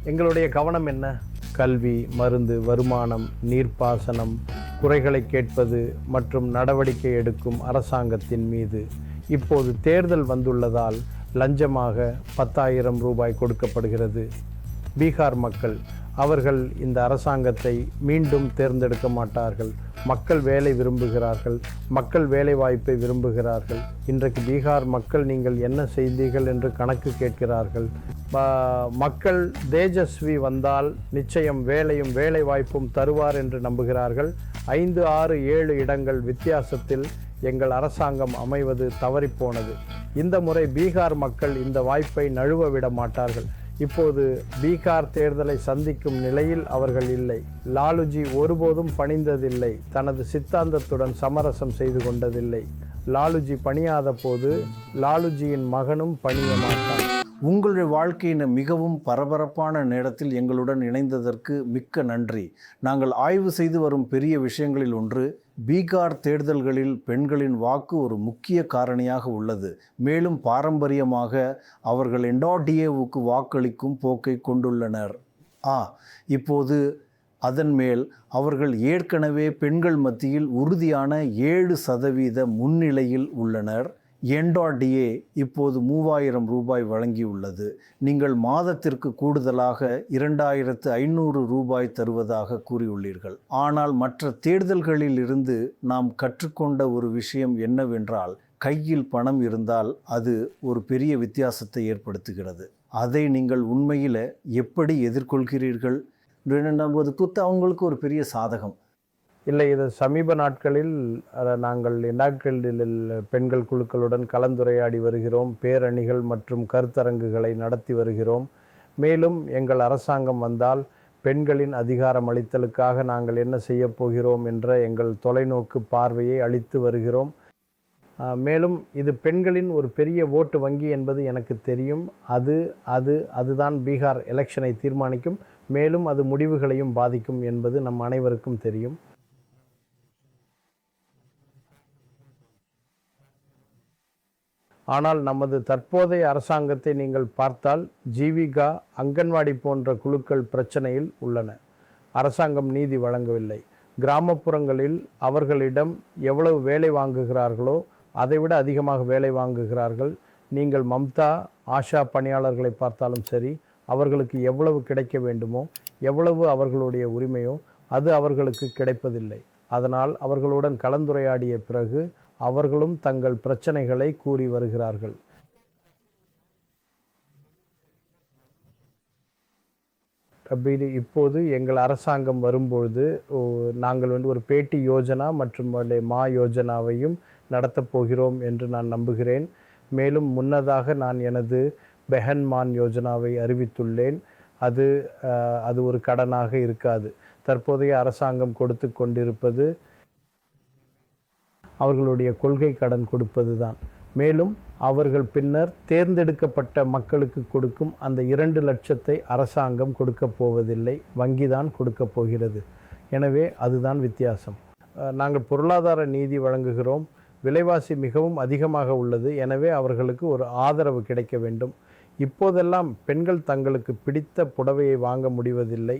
எங்களுடைய கவனம் என்ன? கல்வி, மருந்து, வருமானம், நீர்ப்பாசனம், குறைகளை கேட்பது மற்றும் நடவடிக்கை எடுக்கும் அரசாங்கத்தின் மீது. இப்போது தேர்தல் வந்துள்ளதால் லஞ்சமாக 10,000 ரூபாய் கொடுக்கப்படுகிறது. பீகார் மக்கள் அவர்கள் இந்த அரசாங்கத்தை மீண்டும் தேர்ந்தெடுக்க மாட்டார்கள். மக்கள் வேலை விரும்புகிறார்கள், மக்கள் வேலை வாய்ப்பை விரும்புகிறார்கள். இன்றைக்கு பீகார் மக்கள் நீங்கள் என்ன செய்தீர்கள் என்று கணக்கு கேட்கிறார்கள். மக்கள் தேஜஸ்வி வந்தால் நிச்சயம் வேலையும் வேலை வாய்ப்பும் தருவார் என்று நம்புகிறார்கள். 5, 6, 7 இடங்கள் வித்தியாசத்தில் எங்கள் அரசாங்கம் அமைவது தவறிப்போனது. இந்த முறை பீகார் மக்கள் இந்த வாய்ப்பை நழுவ விட மாட்டார்கள். இப்போது பீகார் தேர்தலை சந்திக்கும் நிலையில் அவர்கள் இல்லை. லாலுஜி ஒருபோதும் பணிந்ததில்லை, தனது சித்தாந்தத்துடன் சமரசம் செய்து கொண்டதில்லை. லாலுஜி பணியாத போது லாலுஜியின் மகனும் பணிய மாட்டான். உங்களுடைய வாழ்க்கையின் மிகவும் பரபரப்பான நேரத்தில் எங்களுடன் இணைந்ததற்கு மிக்க நன்றி. நாங்கள் ஆய்வு செய்து வரும் பெரிய விஷயங்களில் ஒன்று, பீகார் தேர்தல்களில் பெண்களின் வாக்கு ஒரு முக்கிய காரணியாக உள்ளது. மேலும் பாரம்பரியமாக அவர்கள் என்டிஏவுக்கு வாக்களிக்கும் போக்கை கொண்டுள்ளனர். இப்போது அதன் மேல் அவர்கள் ஏற்கனவே பெண்கள் மத்தியில் உறுதியான 7% முன்னிலையில் உள்ளனர். என்டிஏ இப்போது 3,000 ரூபாய் வழங்கியுள்ளது. நீங்கள் மாதத்திற்கு கூடுதலாக 2,500 ரூபாய் தருவதாக கூறியுள்ளீர்கள். ஆனால் மற்ற தேர்தல்களில் இருந்து நாம் கற்றுக்கொண்ட ஒரு விஷயம் என்னவென்றால், கையில் பணம் இருந்தால் அது ஒரு பெரிய வித்தியாசத்தை ஏற்படுத்துகிறது. அதை நீங்கள் உண்மையில் எப்படி எதிர்கொள்கிறீர்கள்? அவங்களுக்கு ஒரு பெரிய சாதகம் இல்லை. இது சமீப நாட்களில் நாங்கள் பெண்கள் குழுக்களுடன் கலந்துரையாடி வருகிறோம். பேரணிகள் மற்றும் கருத்தரங்குகளை நடத்தி வருகிறோம். மேலும் எங்கள் அரசாங்கம் வந்தால் பெண்களின் அதிகாரம் அளித்தலுக்காக நாங்கள் என்ன செய்ய போகிறோம் என்ற எங்கள் தொலைநோக்கு பார்வையை அளித்து வருகிறோம். மேலும் இது பெண்களின் ஒரு பெரிய ஓட்டு வங்கி என்பது எனக்கு தெரியும். அதுதான் பீகார் எலெக்ஷனை தீர்மானிக்கும். மேலும் அது முடிவுகளையும் பாதிக்கும் என்பது நம் அனைவருக்கும் தெரியும். ஆனால் நமது தற்போதைய அரசாங்கத்தை நீங்கள் பார்த்தால் ஜீவிகா, அங்கன்வாடி போன்ற குழுக்கள் பிரச்சனையில் உள்ளன. அரசாங்கம் நீதி வழங்கவில்லை. கிராமப்புறங்களில் அவர்களிடம் எவ்வளவு வேலை வாங்குகிறார்களோ அதைவிட அதிகமாக வேலை வாங்குகிறார்கள். நீங்கள் மம்தா, ஆஷா பணியாளர்களை பார்த்தாலும் சரி, அவர்களுக்கு எவ்வளவு கிடைக்க வேண்டுமோ, எவ்வளவு அவர்களுடைய உரிமையோ அது அவர்களுக்கு கிடைப்பதில்லை. அதனால் அவர்களுடன் கலந்துரையாடிய பிறகு அவர்களும் தங்கள் பிரச்சனைகளை கூறி வருகிறார்கள். இப்போது எங்கள் அரசாங்கம் வரும்பொழுது நாங்கள் ஒரு பேட்டி யோஜனா மற்றும் மா யோஜனாவையும் நடத்தப் போகிறோம் என்று நான் நம்புகிறேன். மேலும் முன்னதாக நான் எனது பெஹன் மான் யோஜனாவை அறிவித்துள்ளேன். அது ஒரு கடனாக இருக்காது. தற்போதைய அரசாங்கம் கொடுத்து கொண்டிருப்பது அவர்களுடைய கொள்கை கடன் கொடுப்பது தான். மேலும் அவர்கள் பின்னர் தேர்ந்தெடுக்கப்பட்ட மக்களுக்கு கொடுக்கும் அந்த 2 லட்சத்தை அரசாங்கம் கொடுக்கப் போவதில்லை, வங்கிதான் கொடுக்கப் போகிறது. எனவே அதுதான் வித்தியாசம். நாங்கள் பொருளாதார நீதி வழங்குகிறோம். விலைவாசி மிகவும் அதிகமாக உள்ளது. எனவே அவர்களுக்கு ஒரு ஆதரவு கிடைக்க வேண்டும். இப்போதெல்லாம் பெண்கள் தங்களுக்கு பிடித்த புடவையை வாங்க முடிவதில்லை.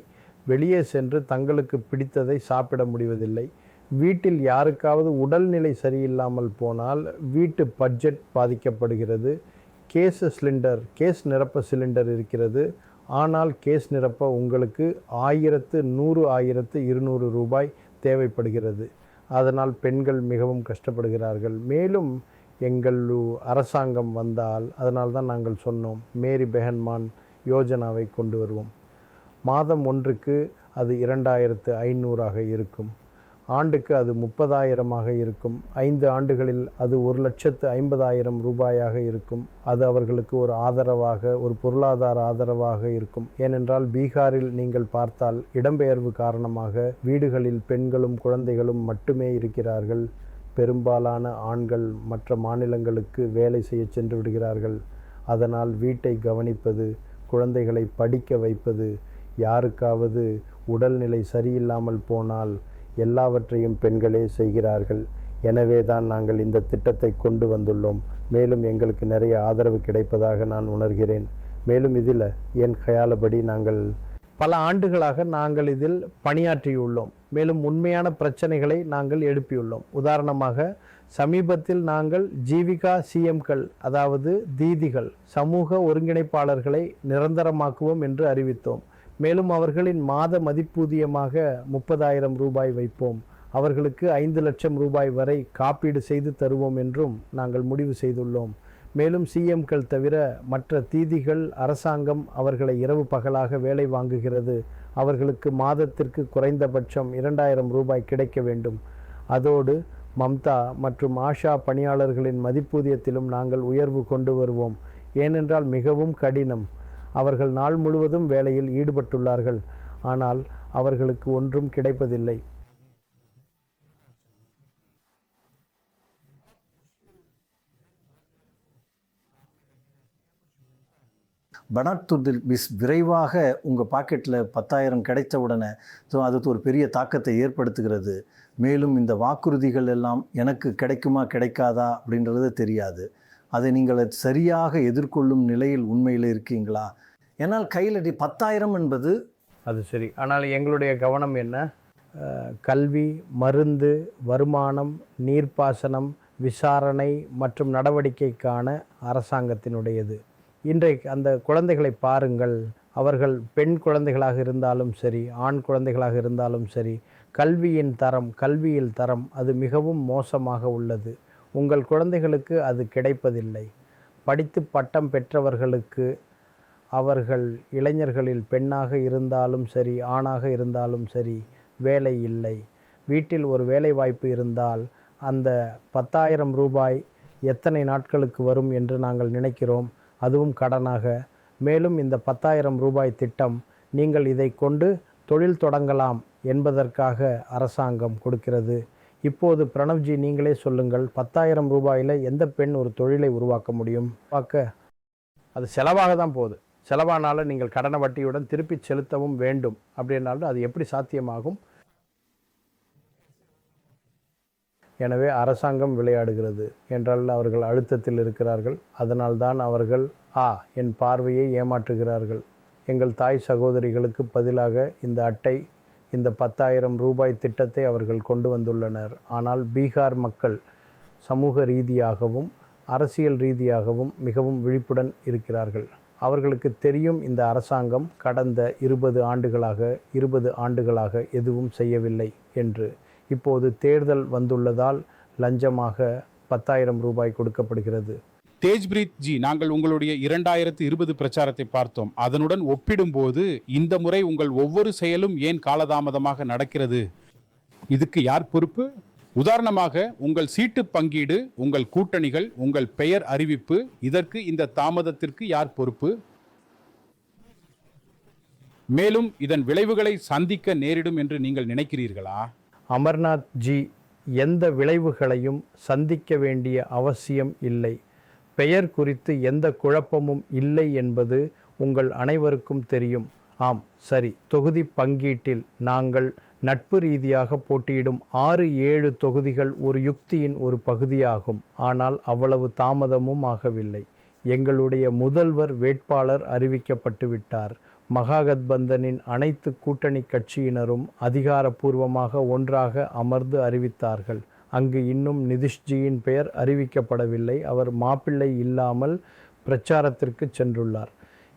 வெளியே சென்று தங்களுக்கு பிடித்ததை சாப்பிட முடிவதில்லை. வீட்டில் யாருக்காவது உடல்நிலை சரியில்லாமல் போனால் வீட்டு பட்ஜெட் பாதிக்கப்படுகிறது. கேஸ் நிரப்ப சிலிண்டர் இருக்கிறது. ஆனால் கேஸ் நிரப்ப உங்களுக்கு 100,200 ரூபாய் தேவைப்படுகிறது. அதனால் பெண்கள் மிகவும் கஷ்டப்படுகிறார்கள். மேலும் எங்கள் அரசாங்கம் வந்தால், அதனால்தான் நாங்கள் சொன்னோம், மேரி பெஹன் மான் யோஜனாவை கொண்டு வருவோம். மாதம் ஒன்றுக்கு அது 2,500 இருக்கும். ஆண்டுக்கு அது 30,000 இருக்கும். 5 ஆண்டுகளில் அது 1,50,000 ரூபாயாக இருக்கும். அது அவர்களுக்கு ஒரு ஆதரவாக, ஒரு பொருளாதார ஆதரவாக இருக்கும். ஏனென்றால் பீகாரில் நீங்கள் பார்த்தால் இடம்பெயர்வு காரணமாக வீடுகளில் பெண்களும் குழந்தைகளும் மட்டுமே இருக்கிறார்கள். பெரும்பாலான ஆண்கள் மற்ற மாநிலங்களுக்கு வேலை செய்ய சென்று விடுகிறார்கள். அதனால் வீட்டை கவனிப்பது, குழந்தைகளை படிக்க வைப்பது, யாருக்காவது உடல்நிலை சரியில்லாமல் போனால் எல்லாவற்றையும் பெண்களே செய்கிறார்கள். எனவே தான் நாங்கள் இந்த திட்டத்தை கொண்டு வந்துள்ளோம். மேலும் எங்களுக்கு நிறைய ஆதரவு கிடைப்பதாக நான் உணர்கிறேன். மேலும் இதில் என் கையாளபடி நாங்கள் பல ஆண்டுகளாக நாங்கள் இதில் பணியாற்றியுள்ளோம். மேலும் உண்மையான பிரச்சனைகளை நாங்கள் எழுப்பியுள்ளோம். உதாரணமாக சமீபத்தில் நாங்கள் ஜீவிகா சிஎம்கள், அதாவது தீதிகள், சமூக ஒருங்கிணைப்பாளர்களை நிரந்தரமாக்குவோம் என்று அறிவித்தோம். மேலும் அவர்களின் மாத மதிப்பூதியமாக 30,000 ரூபாய் வைப்போம். அவர்களுக்கு 5 லட்சம் ரூபாய் வரை காப்பீடு செய்து தருவோம் என்றும் நாங்கள் முடிவு செய்துள்ளோம். மேலும் சிஎம்கள் தவிர மற்ற தீதிகள் அரசாங்கம் அவர்களை இரவு பகலாக வேலை வாங்குகிறது. அவர்களுக்கு மாதத்திற்கு குறைந்தபட்சம் 2,000 ரூபாய் கிடைக்க வேண்டும். அதோடு மம்தா மற்றும் ஆஷா பணியாளர்களின் மதிப்பூதியத்திலும் நாங்கள் உயர்வு கொண்டு வருவோம். ஏனென்றால் மிகவும் கடினம். அவர்கள் நாள் முழுவதும் வேலையில் ஈடுபட்டுள்ளார்கள். ஆனால் அவர்களுக்கு ஒன்றும் கிடைப்பதில்லை. பனாத்துல் பிஸ் விரைவாக உங்கள் பாக்கெட்டில் 10,000 கிடைத்த உடனே அது ஒரு பெரிய தாக்கத்தை ஏற்படுத்துகிறது. மேலும் இந்த வாக்குறுதிகள் எல்லாம் எனக்கு கிடைக்குமா கிடைக்காதா அப்படின்றது தெரியாது. அதை நீங்கள் சரியாக எதிர்கொள்ளும் நிலையில் உண்மையில் இருக்கீங்களா? ஏன்னால் கையில் 10,000 என்பது அது சரி. ஆனால் எங்களுடைய கவனம் என்ன? கல்வி, மருந்து, வருமானம், நீர்ப்பாசனம், விசாரணை மற்றும் நடவடிக்கைக்கான அரசாங்கத்தினுடையது. இன்றைக்கு அந்த குழந்தைகளை பாருங்கள். அவர்கள் பெண் குழந்தைகளாக இருந்தாலும் சரி, ஆண் குழந்தைகளாக இருந்தாலும் சரி, கல்வியில் தரம் அது மிகவும் மோசமாக உள்ளது. உங்கள் குழந்தைகளுக்கு அது கிடைப்பதில்லை. படித்து பட்டம் பெற்றவர்களுக்கு அவர்கள் இளைஞர்களில் பெண்ணாக இருந்தாலும் சரி, ஆணாக இருந்தாலும் சரி, வேலை இல்லை. வீட்டில் ஒரு வேலை வாய்ப்பு இருந்தால் அந்த 10,000 ரூபாய் எத்தனை நாட்களுக்கு வரும் என்று நாங்கள் நினைக்கிறோம். அதுவும் கடனாக. மேலும் இந்த 10,000 ரூபாய் திட்டம் நீங்கள் இதை கொண்டு தொழில் தொடங்கலாம் என்பதற்காக அரசாங்கம் கொடுக்கிறது. இப்போது பிரணவ்ஜி நீங்களே சொல்லுங்கள், 10,000 ரூபாயில் எந்த பெண் ஒரு தொழிலை உருவாக்க முடியும்? அது செலவாக தான் போகுது. செலவானால நீங்கள் கடன வட்டியுடன் திருப்பி செலுத்தவும் வேண்டும். அப்படின்னாலும் அது எப்படி சாத்தியமாகும்? எனவே அரசாங்கம் விளையாடுகிறது என்றால் அவர்கள் அழுத்தத்தில் இருக்கிறார்கள். அதனால்தான் அவர்கள் என் பார்வையை ஏமாற்றுகிறார்கள். எங்கள் தாய் சகோதரிகளுக்கு பதிலாக இந்த அட்டை, இந்த 10,000 ரூபாய் திட்டத்தை அவர்கள் கொண்டு வந்துள்ளனர். ஆனால் பீகார் மக்கள் சமூக ரீதியாகவும் அரசியல் ரீதியாகவும் மிகவும் விழிப்புடன் இருக்கிறார்கள். அவர்களுக்கு தெரியும் இந்த அரசாங்கம் கடந்த 20 ஆண்டுகளாக எதுவும் செய்யவில்லை என்று. இப்போது தேர்தல் வந்துள்ளதால் லஞ்சமாக 10,000 ரூபாய் கொடுக்கப்படுகிறது. தேஜ்பிரீத் ஜி, நாங்கள் உங்களுடைய 2020 பிரச்சாரத்தை பார்த்தோம். அதனுடன் ஒப்பிடும்போது இந்த முறை உங்கள் ஒவ்வொரு செயலும் ஏன் காலதாமதமாக நடக்கிறது? இதுக்கு யார் பொறுப்பு? உதாரணமாக உங்கள் சீட்டு பங்கீடு, உங்கள் கூட்டணிகள், உங்கள் பெயர் அறிவிப்பு, இதற்கு இந்த தாமதத்திற்கு யார் பொறுப்பு? மேலும் இதன் விளைவுகளை சந்திக்க நேரிடும் என்று நீங்கள் நினைக்கிறீர்களா? அமர்நாத் ஜி, எந்த விளைவுகளையும் சந்திக்க வேண்டிய அவசியம் இல்லை. பெயர் குறித்து எந்த குழப்பமும் இல்லை என்பது உங்கள் அனைவருக்கும் தெரியும். ஆம், சரி. தொகுதி பங்கீட்டில் நாங்கள் நட்பு ரீதியாக போட்டியிடும் 6-7 தொகுதிகள் ஒரு யுக்தியின் ஒரு பகுதியாகும். ஆனால் அவ்வளவு தாமதமும் ஆகவில்லை. எங்களுடைய முதல்வர் வேட்பாளர் அறிவிக்கப்பட்டு விட்டார். மகாகத்பந்தனின் அனைத்து கூட்டணி கட்சியினரும் அதிகாரப்பூர்வமாக ஒன்றாக அமர்ந்து அறிவித்தார்கள். அங்கு இன்னும் நிதிஷ்ஜியின் பெயர் அறிவிக்கப்படவில்லை. அவர் மாப்பிள்ளை இல்லாமல் பிரச்சாரத்திற்கு சென்றுள்ளார்.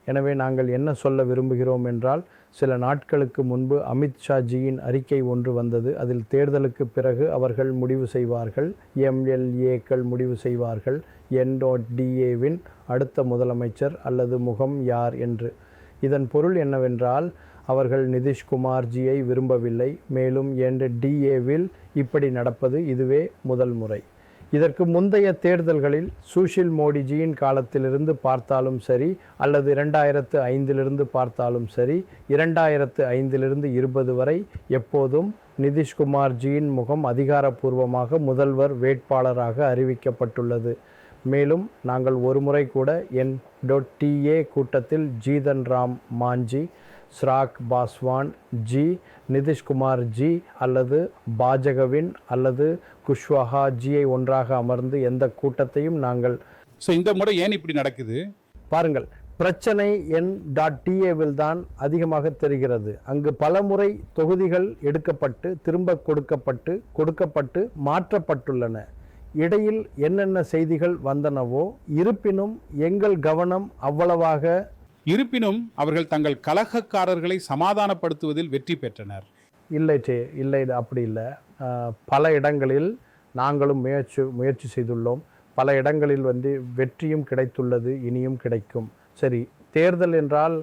எனவே நாங்கள் என்ன சொல்ல விரும்புகிறோம் என்றால், சில நாட்களுக்கு முன்பு அமித்ஷாஜியின் அறிக்கை ஒன்று வந்தது. அதில் தேர்தலுக்கு பிறகு அவர்கள் முடிவு செய்வார்கள், எம்எல்ஏக்கள் முடிவு செய்வார்கள், NDAவின் அடுத்த முதலமைச்சர் அல்லது முகம் யார் என்று. இதன் பொருள் என்னவென்றால், அவர்கள் நிதிஷ்குமார்ஜியை விரும்பவில்லை. மேலும் NDAவில் இப்படி நடப்பது இதுவே முதல் முறை. இதற்கு முந்தைய தேர்தல்களில் சுஷில் மோடிஜியின் காலத்திலிருந்து பார்த்தாலும் சரி, அல்லது 2005 பார்த்தாலும் சரி, 2005 20 வரை எப்போதும் நிதிஷ்குமார்ஜியின் முகம் அதிகாரப்பூர்வமாக முதல்வர் வேட்பாளராக அறிவிக்கப்பட்டுள்ளது. மேலும் நாங்கள் ஒரு முறை கூட NDA கூட்டத்தில் ஜீதன் ராம் மாஞ்சி, ஸ்ராக் பாஸ்வான் ஜி, நிதிஷ்குமார் ஜி அல்லது பாஜகவின் அல்லது குஷ்வாஹா ஜியை ஒன்றாக அமர்ந்து எந்த கூட்டத்தையும் நாங்கள் இந்த முறை ஏன் இப்படி நடக்குது? பாருங்கள், பிரச்சனை N.TA-வில் தான் அதிகமாக தெரிகிறது. அங்கு பலமுறை தொகுதிகள் எடுக்கப்பட்டு திரும்ப கொடுக்கப்பட்டு மாற்றப்பட்டுள்ளன. இடையில் என்னென்ன செய்திகள் வந்தனவோ, இருப்பினும் எங்கள் கவனம் அவ்வளவாக இருப்பினும் அவர்கள் தங்கள் கலகக்காரர்களை சமாதானப்படுத்துவதில் வெற்றி பெற்றனர். இல்லை, அப்படி இல்லை. பல இடங்களில் நாங்களும் முயற்சி செய்துள்ளோம். பல இடங்களில் வெற்றியும் கிடைத்துள்ளது, இனியும் கிடைக்கும். சரி, தேர்தல் என்றால்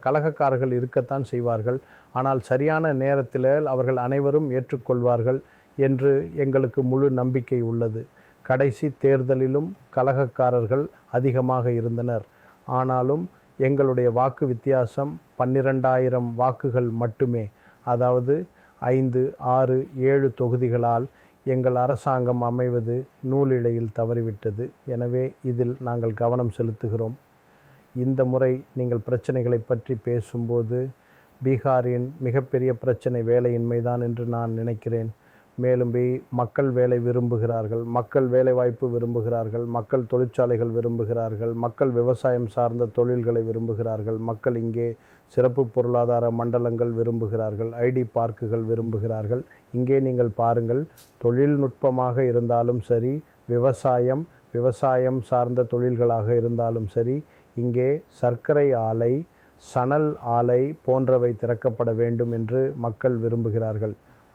கலகக்காரர்கள் இருக்கத்தான் செய்வார்கள். ஆனால் சரியான நேரத்தில் அவர்கள் அனைவரும் ஏற்றுக்கொள்வார்கள் என்று எங்களுக்கு முழு நம்பிக்கை உள்ளது. கடைசி தேர்தலிலும் கலகக்காரர்கள் அதிகமாக இருந்தனர். ஆனாலும் எங்களுடைய வாக்கு வித்தியாசம் 12,000 வாக்குகள் மட்டுமே. அதாவது 5, 6, 7 தொகுதிகளால் எங்கள் அரசாங்கம் அமைவது நூலிழையில் தவறிவிட்டது. எனவே இதில் நாங்கள் கவனம் செலுத்துகிறோம். இந்த முறை நீங்கள் பிரச்சனைகளை பற்றி பேசும்போது பீகாரின் மிகப்பெரிய பிரச்சனை வேலையின்மைதான் என்று நான் நினைக்கிறேன். மேலும் மக்கள் வேலை விரும்புகிறார்கள், மக்கள் வேலைவாய்ப்பு விரும்புகிறார்கள், மக்கள் தொழிற்சாலைகள் விரும்புகிறார்கள், மக்கள் விவசாயம் சார்ந்த தொழில்களை விரும்புகிறார்கள், மக்கள் இங்கே சிறப்பு பொருளாதார மண்டலங்கள் விரும்புகிறார்கள், ஐடி பார்க்குகள் விரும்புகிறார்கள். இங்கே நீங்கள் பாருங்கள், தொழில்நுட்பமாக இருந்தாலும் சரி, விவசாயம் சார்ந்த தொழில்களாக இருந்தாலும் சரி, இங்கே சர்க்கரை ஆலை, சணல் ஆலை போன்றவை திறக்கப்பட வேண்டும் என்று மக்கள் விரும்புகிறார்கள்.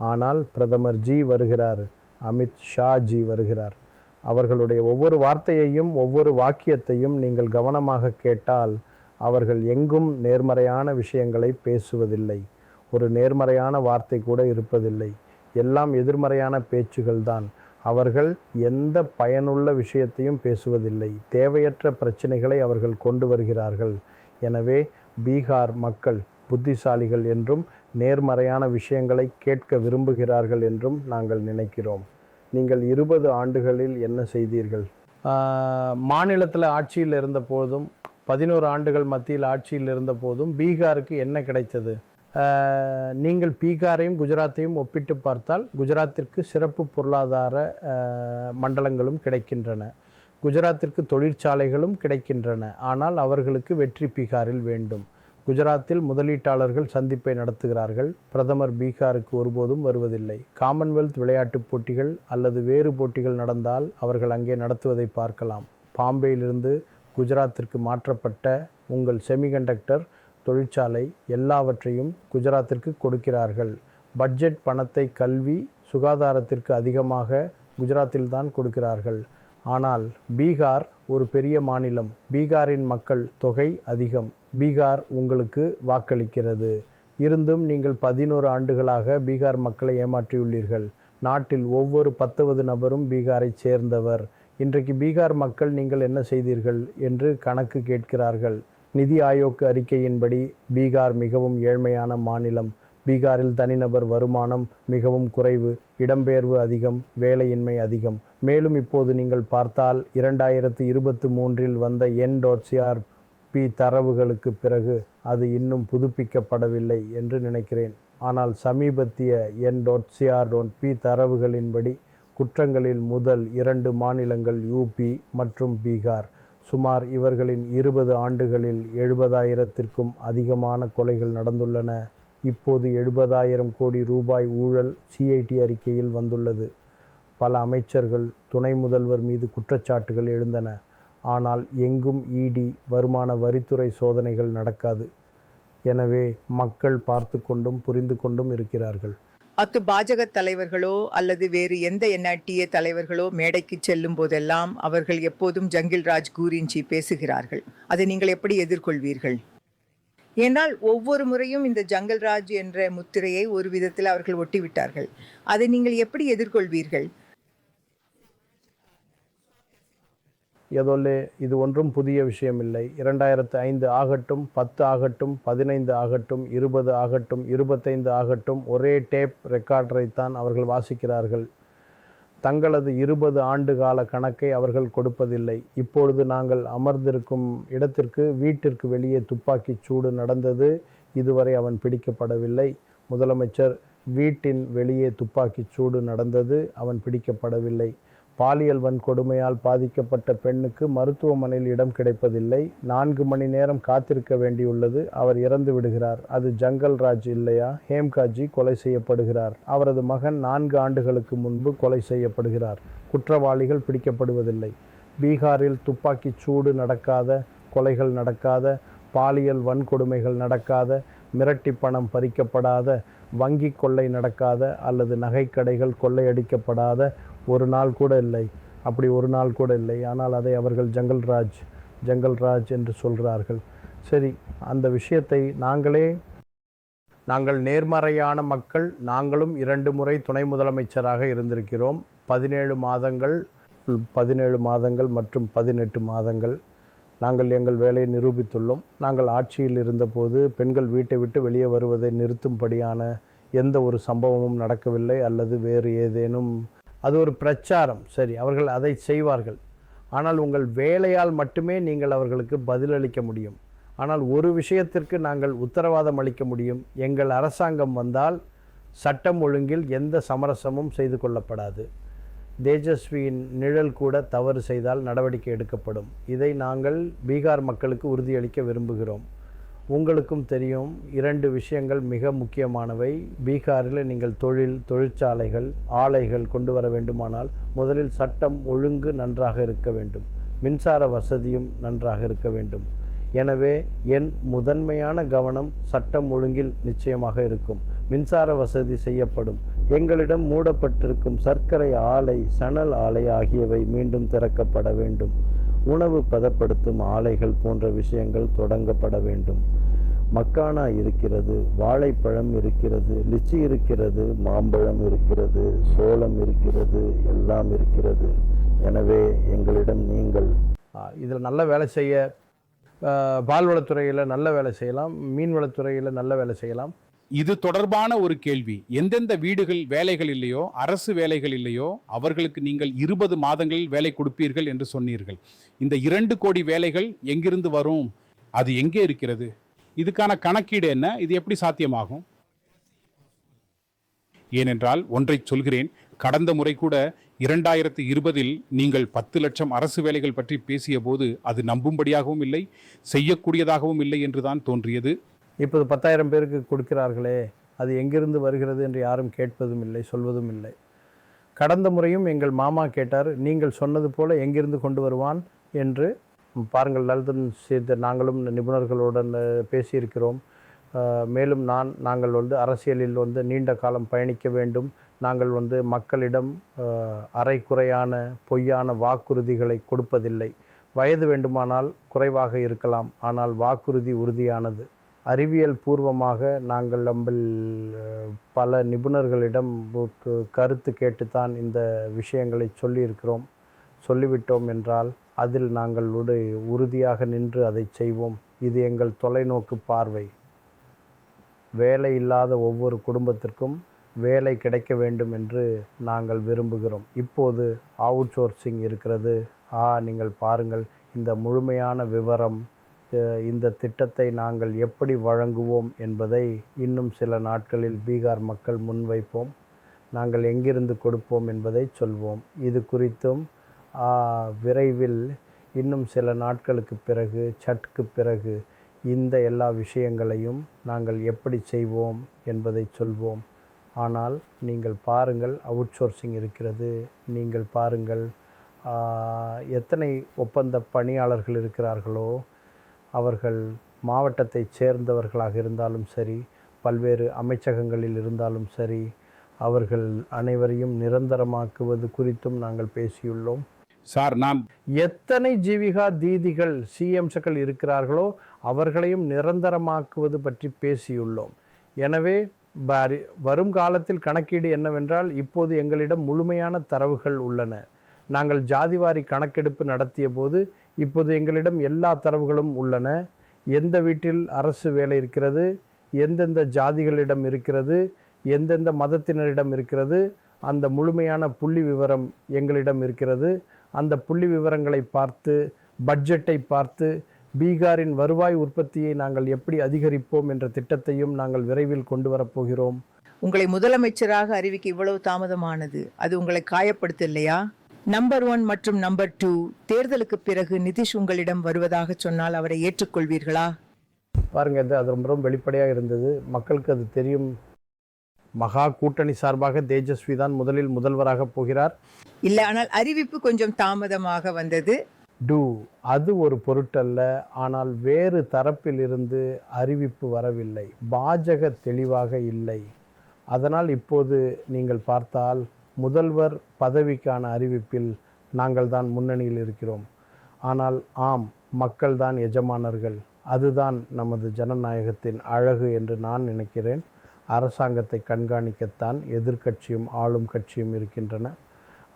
ஆனால் பிரதமர் ஜி வருகிறார், அமித் ஷா ஜி வருகிறார். அவர்களுடைய ஒவ்வொரு வார்த்தையையும் ஒவ்வொரு வாக்கியத்தையும் நீங்கள் கவனமாக கேட்டால் அவர்கள் எங்கும் நேர்மறையான விஷயங்களை பேசுவதில்லை. ஒரு நேர்மறையான வார்த்தை கூட இருப்பதில்லை. எல்லாம் எதிர்மறையான பேச்சுகள் தான். அவர்கள் எந்த பயனுள்ள விஷயத்தையும் பேசுவதில்லை. தேவையற்ற பிரச்சனைகளை அவர்கள் கொண்டு வருகிறார்கள். எனவே பீகார் மக்கள் புத்திசாலிகள் என்றும் நேர்மறையான விஷயங்களை கேட்க விரும்புகிறார்கள் என்றும் நாங்கள் நினைக்கிறோம். நீங்கள் 20 ஆண்டுகளில் என்ன செய்தீர்கள்? மாநிலத்தில் ஆட்சியில் இருந்த போதும் 11 ஆண்டுகள் மத்தியில் ஆட்சியில் இருந்த போதும் பீகாருக்கு என்ன கிடைத்தது? நீங்கள் பீகாரையும் குஜராத்தையும் ஒப்பிட்டு பார்த்தால் குஜராத்திற்கு சிறப்பு பொருளாதார மண்டலங்களும் கிடைக்கின்றன, குஜராத்திற்கு தொழிற்சாலைகளும் கிடைக்கின்றன. ஆனால் அவர்களுக்கு வெற்றி பீகாரில் வேண்டும். குஜராத்தில் முதலீட்டாளர்கள் சந்திப்பை நடத்துகிறார்கள். பிரதமர் பீகாருக்கு ஒருபோதும் வருவதில்லை. காமன்வெல்த் விளையாட்டுப் போட்டிகள் அல்லது வேறு போட்டிகள் நடந்தால் அவர்கள் அங்கே நடத்துவதை பார்க்கலாம். பாம்பேயிலிருந்து குஜராத்திற்கு மாற்றப்பட்ட உங்கள் செமிகண்டக்டர் தொழிற்சாலை எல்லாவற்றையும் குஜராத்திற்கு கொடுக்கிறார்கள். பட்ஜெட் பணத்தை கல்வி, சுகாதாரத்திற்கு அதிகமாக குஜராத்தில் தான் கொடுக்கிறார்கள். ஆனால் பீகார் ஒரு பெரிய மாநிலம். பீகாரின் மக்கள் தொகை அதிகம். பீகார் உங்களுக்கு வாக்களிக்கிறது. இருந்தும் நீங்கள் 11 ஆண்டுகளாக பீகார் மக்களை ஏமாற்றியுள்ளீர்கள். நாட்டில் ஒவ்வொரு 10வது நபரும் பீகாரை சேர்ந்தவர். இன்றைக்கு பீகார் மக்கள் நீங்கள் என்ன செய்தீர்கள் என்று கணக்கு கேட்கிறார்கள். நிதி ஆயோக் அறிக்கையின்படி பீகார் மிகவும் ஏழ்மையான மாநிலம். பீகாரில் தனிநபர் வருமானம் மிகவும் குறைவு, இடம்பெயர்வு அதிகம், வேலையின்மை அதிகம். மேலும் இப்போது நீங்கள் பார்த்தால் 2023இல் வந்த N.CRP தரவுகளுக்கு பிறகு அது இன்னும் புதுப்பிக்கப்படவில்லை என்று நினைக்கிறேன். ஆனால் சமீபத்திய N.CRP தரவுகளின்படி குற்றங்களில் முதல் 2 மாநிலங்கள் யூபி மற்றும் பீகார். சுமார் இவர்களின் 20 ஆண்டுகளில் 70,000த்திற்கும் அதிகமான கொலைகள் நடந்துள்ளன. இப்போது 70,000 கோடி ரூபாய் ஊழல் CIT அறிக்கையில் வந்துள்ளது. பல அமைச்சர்கள், துணை முதல்வர் மீது குற்றச்சாட்டுகள் எழுந்தன. ஆனால் எங்கும் ED, வருமான வரித்துறை சோதனைகள் நடக்காது. எனவே மக்கள் பார்த்து கொண்டும் புரிந்து கொண்டும் இருக்கிறார்கள். பாஜக தலைவர்களோ அல்லது வேறு எந்த NRTA தலைவர்களோ மேடைக்கு செல்லும் போதெல்லாம் அவர்கள் எப்போதும் ஜங்கிள்ராஜ் கூறிஞ்சி பேசுகிறார்கள். அதை நீங்கள் எப்படி எதிர்கொள்வீர்கள்? ஏனால் ஒவ்வொரு முறையும் இந்த ஜங்கிள்ராஜ் என்ற முத்திரையை ஒரு விதத்தில் அவர்கள் ஒட்டிவிட்டார்கள். அதை நீங்கள் எப்படி எதிர்கொள்வீர்கள்? ஏதோலே இது ஒன்றும் புதிய விஷயமில்லை. 2005 ஆகட்டும், 10 ஆகட்டும், 15 ஆகட்டும், 20 ஆகட்டும், 25 ஆகட்டும், ஒரே டேப் ரெக்கார்டரைத்தான் அவர்கள் வாசிக்கிறார்கள். தங்களது 20 ஆண்டு கால கணக்கை அவர்கள் கொடுப்பதில்லை. இப்பொழுது நாங்கள் அமர்ந்திருக்கும் இடத்திற்கு வீட்டிற்கு வெளியே துப்பாக்கி சூடு நடந்தது. இதுவரை அவன் பிடிக்கப்படவில்லை. முதலமைச்சர் வீட்டின் வெளியே துப்பாக்கி சூடு நடந்தது, அவன் பிடிக்கப்படவில்லை. பாலியல் வன்கொடுமையால் பாதிக்கப்பட்ட பெண்ணுக்கு மருத்துவமனையில் இடம் கிடைப்பதில்லை. 4 மணி நேரம் காத்திருக்க வேண்டியுள்ளது. அவர் இறந்து விடுகிறார். அது ஜங்கல் ராஜ் இல்லையா? ஹேம்காஜி கொலை செய்யப்படுகிறார். அவரது மகன் 4 ஆண்டுகளுக்கு முன்பு கொலை செய்யப்படுகிறார். குற்றவாளிகள் பிடிக்கப்படுவதில்லை. பீகாரில் துப்பாக்கி சூடு நடக்காத, கொலைகள் நடக்காத, பாலியல் வன்கொடுமைகள் நடக்காத, மிரட்டி பணம் பறிக்கப்படாத, வங்கி கொள்ளை நடக்காத அல்லது நகைக்கடைகள் கொள்ளையடிக்கப்படாத ஒரு நாள் கூட இல்லை. அப்படி ஒரு நாள் கூட இல்லை. ஆனால் அதை அவர்கள் ஜங்கல் ராஜ் என்று சொல்கிறார்கள். சரி, அந்த விஷயத்தை நாங்கள் நேர்மறையான மக்கள். நாங்களும் 2 முறை துணை முதலமைச்சராக இருந்திருக்கிறோம். 17 மாதங்கள் மற்றும் 18 மாதங்கள் நாங்கள் எங்கள் வேலையை நிரூபித்துள்ளோம். நாங்கள் ஆட்சியில் இருந்தபோது பெண்கள் வீட்டை விட்டு வெளியே வருவதை நிறுத்தும்படியான எந்த ஒரு சம்பவமும் நடக்கவில்லை. அல்லது வேறு ஏதேனும் அது ஒரு பிரச்சாரம். சரி, அவர்கள் அதை செய்வார்கள். ஆனால் உங்கள் வேலையால் மட்டுமே நீங்கள் அவர்களுக்கு பதிலளிக்க முடியும். ஆனால் ஒரு விஷயத்திற்கு நாங்கள் உத்தரவாதம் அளிக்க முடியும். எங்கள் அரசாங்கம் வந்தால் சட்டம் ஒழுங்கில் எந்த சமரசமும் செய்து கொள்ளப்படாது. தேஜஸ்வியின் நிழல் கூட தவறு செய்தால் நடவடிக்கை எடுக்கப்படும். இதை நாங்கள் பீகார் மக்களுக்கு உறுதியளிக்க விரும்புகிறோம். உங்களுக்கும் தெரியும், 2 விஷயங்கள் மிக முக்கியமானவை. பீகாரில் நீங்கள் தொழிற்சாலைகள், ஆலைகள் கொண்டு வர வேண்டுமானால் முதலில் சட்டம் ஒழுங்கு நன்றாக இருக்க வேண்டும். மின்சார வசதியும் நன்றாக இருக்க வேண்டும். எனவே என் முதன்மையான கவனம் சட்டம் ஒழுங்கில் நிச்சயமாக இருக்கும். மின்சார வசதி செய்யப்படும். எங்களிடம் மூடப்பட்டிருக்கும் சர்க்கரை ஆலை, சணல் ஆலை ஆகியவை மீண்டும் திறக்கப்பட வேண்டும். உணவு பதப்படுத்தும் ஆலைகள் போன்ற விஷயங்கள் தொடங்கப்பட வேண்டும். மக்கானா இருக்கிறது, வாழைப்பழம் இருக்கிறது, லிச்சி இருக்கிறது, மாம்பழம் இருக்கிறது, சோளம் இருக்கிறது, எல்லாம் இருக்கிறது. எனவே எங்களிடம் நீங்கள் இதில் நல்ல வேலை செய்ய, பால்வளத்துறையில் நல்ல வேலை செய்யலாம், மீன்வளத்துறையில் நல்ல வேலை செய்யலாம். இது தொடர்பான ஒரு கேள்வி. எந்தெந்த வீடுகள் வேலைகள் இல்லையோ, அரசு வேலைகள் இல்லையோ, அவர்களுக்கு நீங்கள் 20 மாதங்களில் வேலை கொடுப்பீர்கள் என்று சொன்னீர்கள். இந்த 2 கோடி வேலைகள் எங்கிருந்து வரும்? அது எங்கே இருக்கிறது? இதுக்கான கணக்கீடு என்ன? இது எப்படி சாத்தியமாகும்? ஏனென்றால் ஒன்றை சொல்கிறேன். கடந்த முறை கூட 2020இல் நீங்கள் 10 லட்சம் அரசு வேலைகள் பற்றி பேசிய போது அது நம்பும்படியாகவும் இல்லை, செய்யக்கூடியதாகவும் இல்லை என்றுதான் தோன்றியது. இப்போது 10,000 பேருக்கு கொடுக்கிறார்களே, அது எங்கிருந்து வருகிறது என்று யாரும் கேட்பதும் இல்லை, சொல்வதும் இல்லை. கடந்த முறையும் எங்கள் மாமா கேட்டார், நீங்கள் சொன்னது போல எங்கிருந்து கொண்டு வருவான் என்று. பாருங்கள், லலிதன் சேர்ந்த நாங்களும் நிபுணர்களுடன் பேசியிருக்கிறோம். மேலும் நாங்கள் அரசியலில் நீண்ட காலம் பயணிக்க வேண்டும். நாங்கள் மக்களிடம் அரைக்குறையான பொய்யான வாக்குறுதிகளை கொடுப்பதில்லை. வயது வேண்டுமானால் குறைவாக இருக்கலாம், ஆனால் வாக்குறுதி உறுதியானது. அறிவியல் பூர்வமாக நாங்கள் பல நிபுணர்களிடம் கருத்து கேட்டுத்தான் இந்த விஷயங்களை சொல்லிவிட்டோம் என்றால் அதில் நாங்கள் உறுதியாக நின்று அதை செய்வோம். இது எங்கள் தொலைநோக்கு பார்வை. வேலை இல்லாத ஒவ்வொரு குடும்பத்திற்கும் வேலை கிடைக்க வேண்டும் என்று நாங்கள் விரும்புகிறோம். இப்போது அவுட் சோர்சிங் இருக்கிறது. நீங்கள் பாருங்கள், இந்த முழுமையான விவரம், இந்த திட்டத்தை நாங்கள் எப்படி வழங்குவோம் என்பதை இன்னும் சில நாட்களில் பீகார் மக்கள் முன்வைப்போம். நாங்கள் எங்கிருந்து கொடுப்போம் என்பதை சொல்வோம். இது குறித்தும் விரைவில் இன்னும் சில நாட்களுக்கு பிறகு, சட்டுக்கு பிறகு, இந்த எல்லா விஷயங்களையும் நாங்கள் எப்படி செய்வோம் என்பதை சொல்வோம். ஆனால் நீங்கள் பாருங்கள், அவுட் சோர்சிங் இருக்கிறது. நீங்கள் பாருங்கள், எத்தனை ஒப்பந்த பணியாளர்கள் இருக்கிறார்களோ, அவர்கள் மாவட்டத்தை சேர்ந்தவர்களாக இருந்தாலும் சரி, பல்வேறு அமைச்சகங்களில் இருந்தாலும் சரி, அவர்கள் அனைவரையும் நிரந்தரமாக்குவது குறித்தும் நாங்கள் பேசியுள்ளோம். சார், நான் எத்தனை ஜீவிகா தீதிகள், சிஎம்ஸ்கள் இருக்கிறார்களோ அவர்களையும் நிரந்தரமாக்குவது பற்றி பேசியுள்ளோம். எனவே வரும் காலத்தில் கணக்கீடு என்னவென்றால், இப்போது எங்களிடம் முழுமையான தரவுகள் உள்ளன. நாங்கள் ஜாதிவாரி கணக்கெடுப்பு நடத்திய போது இப்போது எங்களிடம் எல்லா தரவுகளும் உள்ளன. எந்த வீட்டில் அரசு வேலை இருக்கிறது, எந்தெந்த ஜாதிகளிடம் இருக்கிறது, எந்தெந்த மதத்தினரிடம் இருக்கிறது, அந்த முழுமையான புள்ளி விவரம் எங்களிடம் இருக்கிறது. அந்த புள்ளி விவரங்களை பார்த்து, பட்ஜெட்டை பார்த்து, பீகாரின் வருவாய் உற்பத்தியை நாங்கள் எப்படி அதிகரிப்போம் என்ற திட்டத்தையும் நாங்கள் விரைவில் கொண்டு வரப்போகிறோம். உங்களை முதலமைச்சராக அறிவிக்க இவ்வளவு தாமதமானது, அது உங்களை காயப்படுத்தலையா? நம்பர் 1 மற்றும் நம்பர் 2 தேர்தலுக்கு பிறகு நிதிஷ் உங்களிடம் வருவதாக சொன்னால் அவரை ஏற்றுக்கொள்வீர்களா? பாருங்க, அது ரொம்ப ரொம்ப வெளிப்படையாக இருந்தது. மக்களுக்கு அது தெரியும். மகா கூட்டணி சார்பாக தேஜஸ்வி தான் முதலில் முதல்வராக போகிறார். இல்லை, ஆனால் அறிவிப்பு கொஞ்சம் தாமதமாக வந்தது. அது ஒரு பொருட்டல்ல. ஆனால் வேறு தரப்பில் இருந்து அறிவிப்பு வரவில்லை. பாஜக தெளிவாக இல்லை. அதனால் இப்போது நீங்கள் பார்த்தால் முதல்வர் பதவிக்கான அறிவிப்பில் நாங்கள் தான் முன்னணியில் இருக்கிறோம். ஆனால் ஆம், மக்கள் தான் எஜமானர்கள். அதுதான் நமது ஜனநாயகத்தின் அழகு என்று நான் நினைக்கிறேன். அரசாங்கத்தை கண்காணிக்கத்தான் எதிர்க்கட்சியும் ஆளும் கட்சியும் இருக்கின்றன.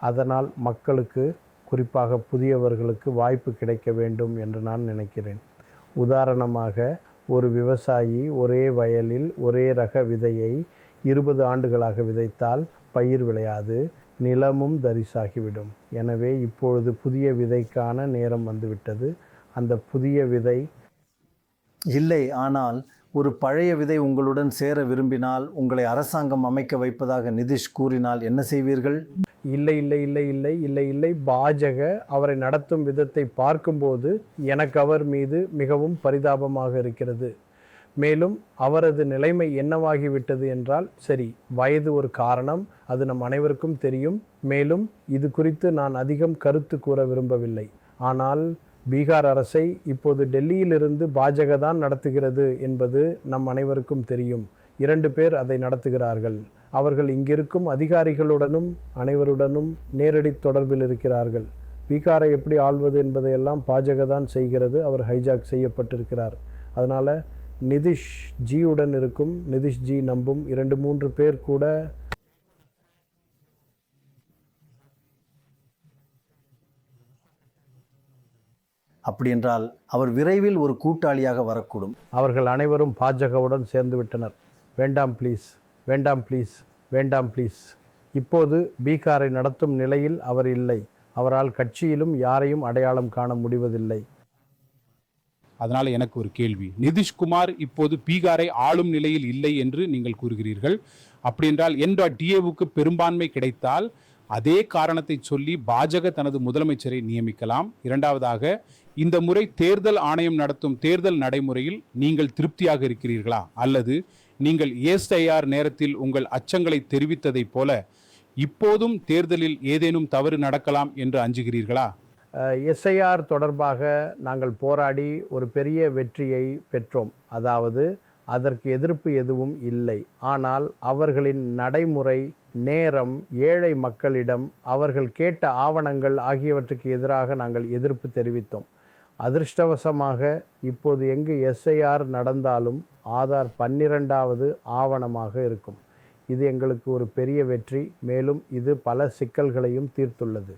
அதனால் மக்களுக்கு, குறிப்பாக புதியவர்களுக்கு வாய்ப்பு கிடைக்க வேண்டும் என்று நான் நினைக்கிறேன். உதாரணமாக, ஒரு விவசாயி ஒரே வயலில் ஒரே ரக விதையை 20 ஆண்டுகளாக விதைத்தால் பயிர் விளையாது, நிலமும் தரிசாகிவிடும். எனவே இப்பொழுது புதிய விதைக்கான நேரம் வந்துவிட்டது. அந்த புதிய விதை இல்லை, ஆனால் ஒரு பழைய விதை உங்களுடன் சேர விரும்பினால், உங்களை அரசாங்கம் அமைக்க வைப்பதாக நிதிஷ் கூறினால் என்ன செய்வீர்கள்? இல்லை இல்லை இல்லை இல்லை இல்லை இல்லை. பாஜக அவரை நடத்தும் விதத்தை பார்க்கும்போது எனக்கு அவர் மீது மிகவும் பரிதாபமாக இருக்கிறது. மேலும் அவரது நிலைமை என்னவாகிவிட்டது என்றால், சரி, வயது ஒரு காரணம், அது நம் அனைவருக்கும் தெரியும். மேலும் இது குறித்து நான் அதிகம் கருத்து கூற விரும்பவில்லை. ஆனால் பீகார் அரசை இப்போது டெல்லியிலிருந்து பாஜக தான் நடத்துகிறது என்பது நம் அனைவருக்கும் தெரியும். 2 பேர் அதை நடத்துகிறார்கள். அவர்கள் இங்கிருக்கும் அதிகாரிகளுடனும் அனைவருடனும் நேரடி தொடர்பில் இருக்கிறார்கள். பீகாரை எப்படி ஆள்வது என்பதையெல்லாம் பாஜக தான் செய்கிறது. அவர் ஹைஜாக் செய்யப்பட்டிருக்கிறார். அதனால் நிதிஷ் ஜியுடன் இருக்கும், நிதிஷ் ஜி நம்பும் 2-3 பேர் கூட அப்படி என்றால் அவர் விரைவில் ஒரு கூட்டாளியாக வரக்கூடும். அவர்கள் அனைவரும் பாஜகவுடன் சேர்ந்து விட்டனர். வேண்டாம் ப்ளீஸ், வேண்டாம் ப்ளீஸ், வேண்டாம் ப்ளீஸ். இப்போது பீகாரை நடத்தும் நிலையில் அவர் இல்லை. அவரால் கட்சியிலும் யாரையும் அடையாளம் காண முடிவதில்லை. அதனால எனக்கு ஒரு கேள்வி. நிதிஷ்குமார் இப்போது பீகாரை ஆளும் நிலையில் இல்லை என்று நீங்கள் கூறுகிறீர்கள். அப்படி என்றால் NDAவுக்கு பெரும்பான்மை கிடைத்தால் அதே காரணத்தை சொல்லி பாஜக தனது முதலமைச்சரை நியமிக்கலாம். இரண்டாவதாக, இந்த முறை தேர்தல் ஆணையம் நடத்தும் தேர்தல் நடைமுறையில் நீங்கள் திருப்தியாக இருக்கிறீர்களா? அல்லது நீங்கள் SIR நேரத்தில் உங்கள் அச்சங்களை தெரிவித்ததைப் போல இப்போதும் தேர்தலில் ஏதேனும் தவறு நடக்கலாம் என்று அஞ்சுகிறீர்களா? SIR தொடர்பாக நாங்கள் போராடி ஒரு பெரிய வெற்றியை பெற்றோம். அதாவது அதற்கு எதிர்ப்பு எதுவும் இல்லை. ஆனால் அவர்களின் நடைமுறை, நேரம், ஏழை மக்களிடம் அவர்கள் கேட்ட ஆவணங்கள் ஆகியவற்றுக்கு எதிராக நாங்கள் எதிர்ப்பு தெரிவித்தோம். அதிர்ஷ்டவசமாக இப்போது எங்கு SIR நடந்தாலும் ஆதார் 12வது ஆவணமாக இருக்கும். இது எங்களுக்கு ஒரு பெரிய வெற்றி. மேலும் இது பல சிக்கல்களையும் தீர்த்துள்ளது.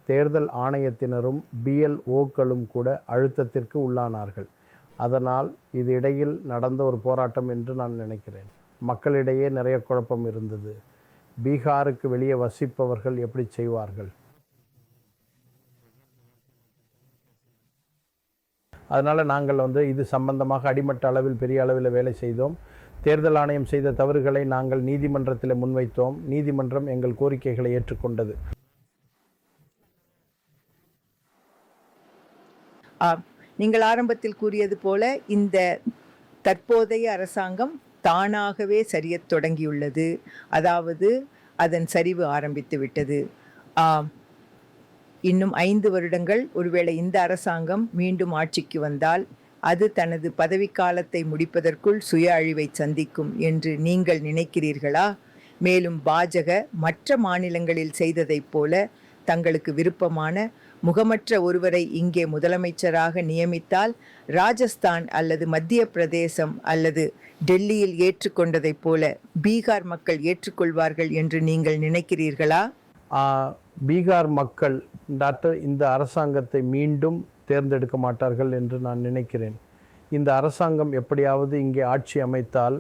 தேர்தல் ஆணையத்தினரும் BLOக்களும் கூட அழுத்தத்திற்கு உள்ளானார்கள். அதனால் இது இடையில் நடந்த ஒரு போராட்டம் என்று நான் நினைக்கிறேன். மக்களிடையே நிறைய குழப்பம் இருந்தது. பீகாருக்கு வெளியே வசிப்பவர்கள் எப்படி செய்வார்கள்? அதனால் நாங்கள் இது சம்பந்தமாக அடிமட்ட அளவில் பெரிய அளவில் வேலை செய்தோம். தேர்தல் ஆணையம் செய்த தவறுகளை நாங்கள் நீதிமன்றத்தில் முன்வைத்தோம். நீதிமன்றம் எங்கள் கோரிக்கைகளை ஏற்றுக்கொண்டது. நீங்கள் ஆரம்பத்தில் கூறியது போல இந்த தற்போதைய அரசாங்கம் தானாகவே சரியத் தொடங்கியுள்ளது. அதாவது அதன் சரிவு ஆரம்பித்து விட்டது. இன்னும் 5 வருடங்கள் ஒருவேளை இந்த அரசாங்கம் மீண்டும் ஆட்சிக்கு வந்தால் அது தனது பதவிக்காலத்தை முடிப்பதற்குள் சுய அழிவை சந்திக்கும் என்று நீங்கள் நினைக்கிறீர்களா? மேலும் பாஜக மற்ற மாநிலங்களில் செய்ததைப் போல தங்களுக்கு விருப்பமான முகமற்ற ஒருவரை இங்கே முதலமைச்சராக நியமித்தால் ராஜஸ்தான் அல்லது மத்திய பிரதேசம் அல்லது டெல்லியில் ஏற்றுக்கொண்டதைப் போல பீகார் மக்கள் ஏற்றுக்கொள்வார்கள் என்று நீங்கள் நினைக்கிறீர்களா? பீகார் மக்கள் இந்த அரசாங்கத்தை மீண்டும் தேர்ந்தெடுக்க மாட்டார்கள் என்று நான் நினைக்கிறேன். இந்த அரசாங்கம் எப்படியாவது இங்கே ஆட்சி அமைத்தால்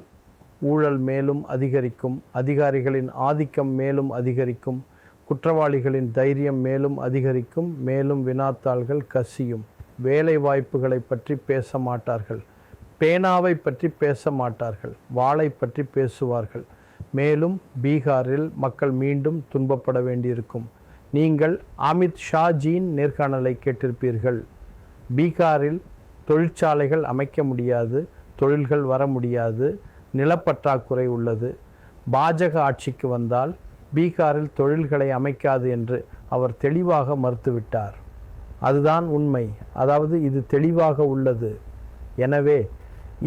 ஊழல் மேலும் அதிகரிக்கும், அதிகாரிகளின் ஆதிக்கம் மேலும் அதிகரிக்கும், குற்றவாளிகளின் தைரியம் மேலும் அதிகரிக்கும், மேலும் வினாத்தாள்கள் கசியும். வேலை வாய்ப்புகளை பற்றி பேச மாட்டார்கள், பேனாவை பற்றி பேச மாட்டார்கள், வாளை பற்றி பேசுவார்கள். மேலும் பீகாரில் மக்கள் மீண்டும் துன்பப்பட வேண்டியிருக்கும். நீங்கள் அமித் ஷாஜியின் நேர்காணலை கேட்டிருப்பீர்கள். பீகாரில் தொழிற்சாலைகள் அமைக்க முடியாது, தொழில்கள் வர முடியாது, நிலப்பற்றாக்குறை உள்ளது. பாஜக ஆட்சிக்கு வந்தால் பீகாரில் தொழில்களை அமைக்காது என்று அவர் தெளிவாக மறுத்துவிட்டார். அதுதான் உண்மை. அதாவது இது தெளிவாக உள்ளது. எனவே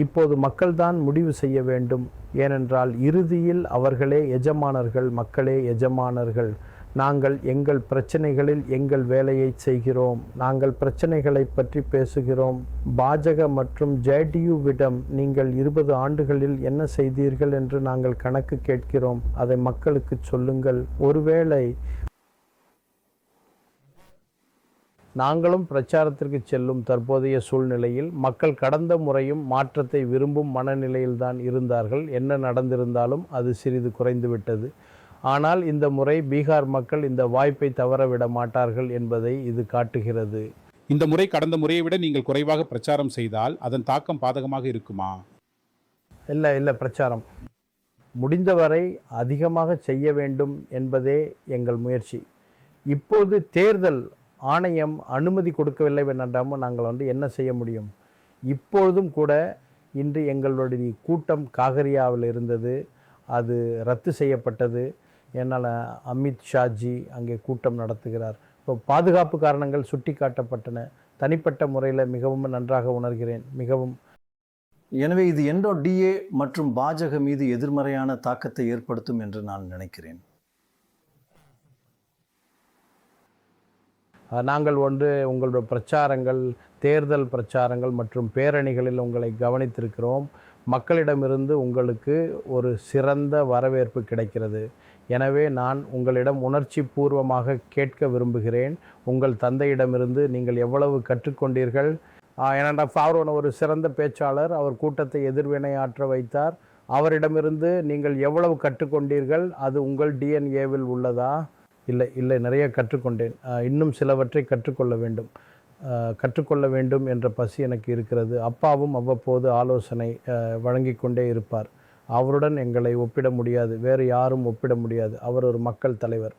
இப்போது மக்கள்தான் முடிவு செய்ய வேண்டும். ஏனென்றால் இறுதியில் அவர்களே எஜமானர்கள், மக்களே எஜமானர்கள். நாங்கள் எங்கள் பிரச்சனைகளில் எங்கள் வேலையை செய்கிறோம். நாங்கள் பிரச்சனைகளை பற்றி பேசுகிறோம். பாஜக மற்றும் ஜேடியுவிடம் நீங்கள் 20 ஆண்டுகளில் என்ன செய்தீர்கள் என்று நாங்கள் கணக்கு கேட்கிறோம். அதை மக்களுக்கு சொல்லுங்கள். ஒருவேளை நாங்களும் பிரச்சாரத்திற்கு செல்லும் தற்போதைய சூழ்நிலையில் மக்கள் கடந்த முறையும் மாற்றத்தை விரும்பும் மனநிலையில்தான் இருந்தார்கள். என்ன நடந்திருந்தாலும் அது சிறிது குறைந்துவிட்டது. ஆனால் இந்த முறை பீகார் மக்கள் இந்த வாய்ப்பை தவறவிட மாட்டார்கள் என்பதை இது காட்டுகிறது. இந்த முறை கடந்த முறையை விட நீங்கள் குறைவாக பிரச்சாரம் செய்தால் அதன் தாக்கம் பாதகமாக இருக்குமா? இல்லை, பிரச்சாரம் முடிந்தவரை அதிகமாக செய்ய வேண்டும் என்பதே எங்கள் முயற்சி. இப்போது தேர்தல் ஆணையம் அனுமதி கொடுக்கவில்லை என்றாமல் நாங்கள் என்ன செய்ய முடியும்? இப்பொழுதும் கூட இன்று எங்களுடைய கூட்டம் காகரியாவில் இருந்தது. அது ரத்து செய்யப்பட்டது. என்னால் அமித் ஷாஜி அங்கே கூட்டம் நடத்துகிறார். இப்போ பாதுகாப்பு காரணங்கள் சுட்டி காட்டப்பட்டன. தனிப்பட்ட முறையில் மிகவும் நன்றாக உணர்கிறேன். மிகவும். எனவே இது NDA மற்றும் பாஜக மீது எதிர்மறையான தாக்கத்தை ஏற்படுத்தும் என்று நான் நினைக்கிறேன். நாங்கள் உங்களுடைய பிரச்சாரங்கள், தேர்தல் பிரச்சாரங்கள் மற்றும் பேரணிகளில் உங்களை கவனித்திருக்கிறோம். மக்களிடமிருந்து உங்களுக்கு ஒரு சிறந்த வரவேற்பு கிடைக்கிறது. எனவே நான் உங்களிடம் உணர்ச்சி பூர்வமாக கேட்க விரும்புகிறேன். உங்கள் தந்தையிடமிருந்து நீங்கள் எவ்வளவு கற்றுக்கொண்டீர்கள்? ஏனென்றால் அவர் ஒரு சிறந்த பேச்சாளர். அவர் கூட்டத்தை எதிர்வினையாற்ற வைத்தார். அவரிடமிருந்து நீங்கள் எவ்வளவு கற்றுக்கொண்டீர்கள்? அது உங்கள் டிஎன்ஏவில் உள்ளதா? இல்லை, நிறைய கற்றுக்கொண்டேன். இன்னும் சிலவற்றை கற்றுக்கொள்ள வேண்டும் என்ற பசி எனக்கு இருக்கிறது. அப்பாவும் அவ்வப்போது ஆலோசனை வழங்கி கொண்டே இருப்பார். அவருடன் எங்களை ஒப்பிட முடியாது, வேறு யாரும் ஒப்பிட முடியாது. அவர் ஒரு மக்கள் தலைவர்.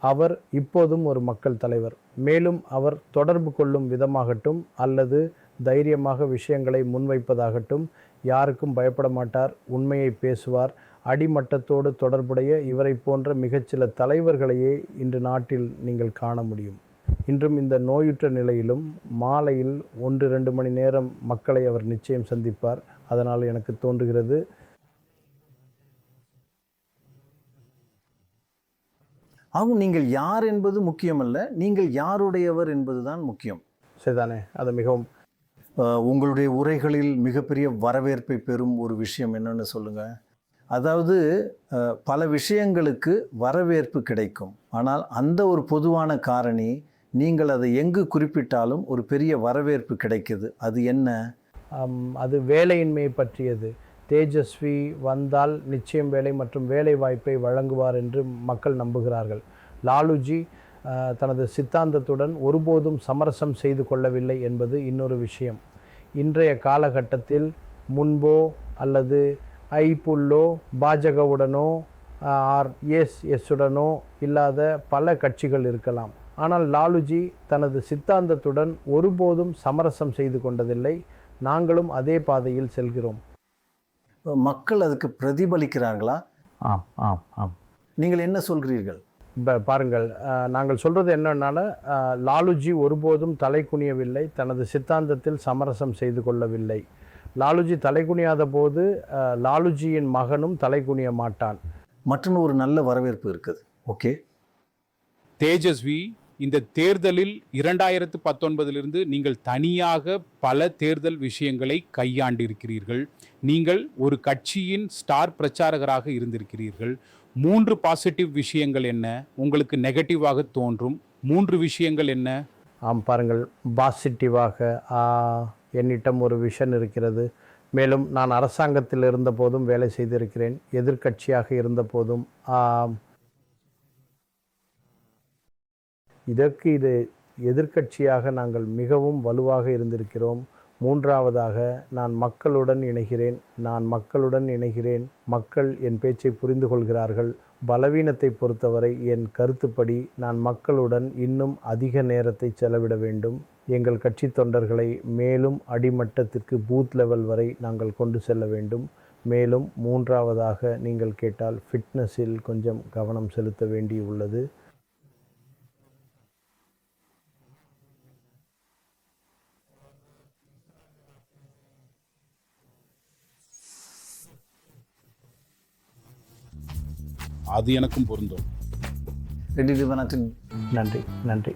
அவர் இப்போதும் ஒரு மக்கள் தலைவர். மேலும் அவர் தொடர்பு கொள்ளும் விதமாகட்டும் அல்லது தைரியமாக விஷயங்களை முன்வைப்பதாகட்டும் யாருக்கும் பயப்பட மாட்டார். உண்மையை பேசுவார். அடிமட்டத்தோடு தொடர்புடைய இவரை போன்ற மிகச்சில தலைவர்களையே இன்று நாட்டில் நீங்கள் காண முடியும். இன்றும் இந்த நோயுற்ற நிலையிலும் மாலையில் 1-2 மணி நேரம் மக்களை அவர் நிச்சயம் சந்திப்பார். அதனால் எனக்கு தோன்றுகிறது நீங்கள் யார் என்பது முக்கியமல்ல, நீங்கள் யாருடையவர் என்பதுதான் முக்கியம். சரிதானே? அது மிகவும். உங்களுடைய உரைகளில் மிகப்பெரிய வரவேற்பை பெறும் ஒரு விஷயம் என்னன்னு சொல்லுங்கள். அதாவது பல விஷயங்களுக்கு வரவேற்பு கிடைக்கும். ஆனால் அந்த ஒரு பொதுவான காரணி நீங்கள் அதை எங்கு குறிப்பிட்டாலும் ஒரு பெரிய வரவேற்பு கிடைக்குது. அது என்ன? அது வேலையின்மை பற்றியது. தேஜஸ்வி வந்தால் நிச்சயம் வேலை மற்றும் வேலை வாய்ப்பை வழங்குவார் என்று மக்கள் நம்புகிறார்கள். லாலுஜி தனது சித்தாந்தத்துடன் ஒருபோதும் சமரசம் செய்து கொள்ளவில்லை என்பது இன்னொரு விஷயம். இன்றைய காலகட்டத்தில் முன்போ அல்லது ஐப்புள்ளோ பாஜகவுடனோ RSSுடனோ இல்லாத பல கட்சிகள் இருக்கலாம். ஆனால் லாலுஜி தனது சித்தாந்தத்துடன் ஒருபோதும் சமரசம் செய்து கொண்டதில்லை. நாங்களும் அதே பாதையில் செல்கிறோம். மக்கள் அதுக்கு பிரதிபலிக்கிறார்களா? ஆம் ஆம் ஆம். நீங்கள் என்ன சொல்கிறீர்கள்? பாருங்கள், நாங்கள் சொல்கிறது என்னன்னால லாலுஜி ஒருபோதும் தலை குனியவில்லை. தனது சித்தாந்தத்தில் சமரசம் செய்து கொள்ளவில்லை. லாலுஜி தலை குனியாத போது லாலுஜியின் மகனும் தலை குனிய மாட்டான். மற்றும் ஒரு நல்ல வரவேற்பு இருக்குது. ஓகே, தேஜஸ்வி, இந்த தேர்தலில் 2019 நீங்கள் தனியாக பல தேர்தல் விஷயங்களை கையாண்டிருக்கிறீர்கள். நீங்கள் ஒரு கட்சியின் ஸ்டார் பிரச்சாரகராக இருந்திருக்கிறீர்கள். 3 பாசிட்டிவ் விஷயங்கள் என்ன? உங்களுக்கு நெகட்டிவாக தோன்றும் 3 விஷயங்கள் என்ன? பாருங்கள், பாசிட்டிவாக என்னிடம் ஒரு விஷன் இருக்கிறது. மேலும் நான் அரசாங்கத்தில் இருந்த போதும் வேலை செய்திருக்கிறேன். எதிர்க்கட்சியாக இருந்த போதும் இது எதிர்க்கட்சியாக நாங்கள் மிகவும் வலுவாக இருந்திருக்கிறோம். மூன்றாவதாக நான் மக்களுடன் இணைகிறேன். நான் மக்களுடன் இணைகிறேன். மக்கள் என் பேச்சை புரிந்து கொள்கிறார்கள். பலவீனத்தை பொறுத்தவரை என் கருத்துப்படி நான் மக்களுடன் இன்னும் அதிக நேரத்தை செலவிட வேண்டும். எங்கள் கட்சி தொண்டர்களை மேலும் அடிமட்டத்திற்கு பூத் லெவல் வரை நாங்கள் கொண்டு செல்ல வேண்டும். மேலும் மூன்றாவதாக நீங்கள் கேட்டால் ஃபிட்னஸில் கொஞ்சம் கவனம் செலுத்த வேண்டியுள்ளது. அது எனக்கும் பொருந்தும். ரெடி டு நன்றி.